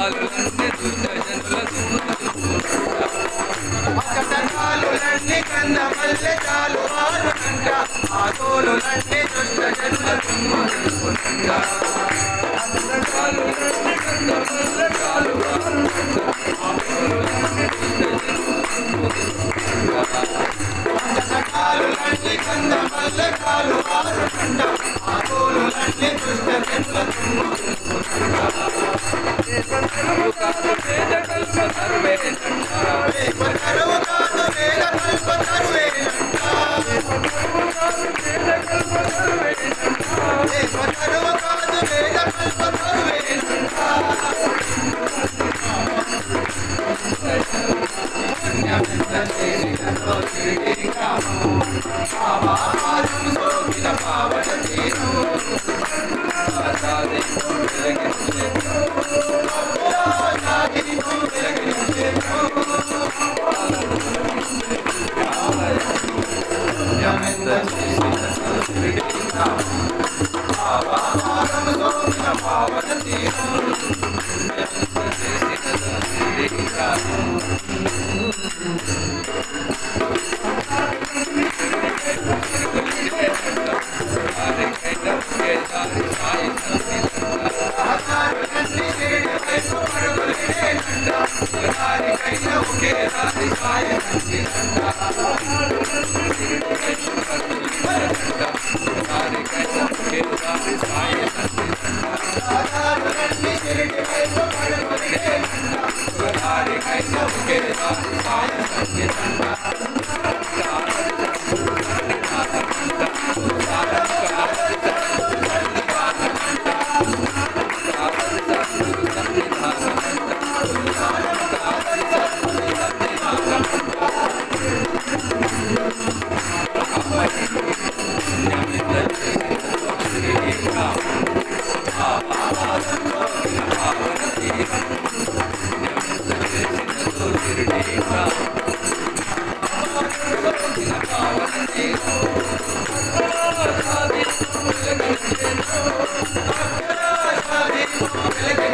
కటకాలులన్నీ దుష్ట జనుల కటకాలులన్నీ కంద మల్లె చాలు ఆరునంట ఆతోలులన్నీ దుష్ట జనుల తుమ్ముకుంట కటకాలులన్నీ కంద మల్లె చాలు ఆరునంట ఆతోలులన్నీ కంద మల్లె చాలు ఆరునంట ఆతోలులన్నీ దుష్ట జనుల తుమ్ముకుంట Thank you.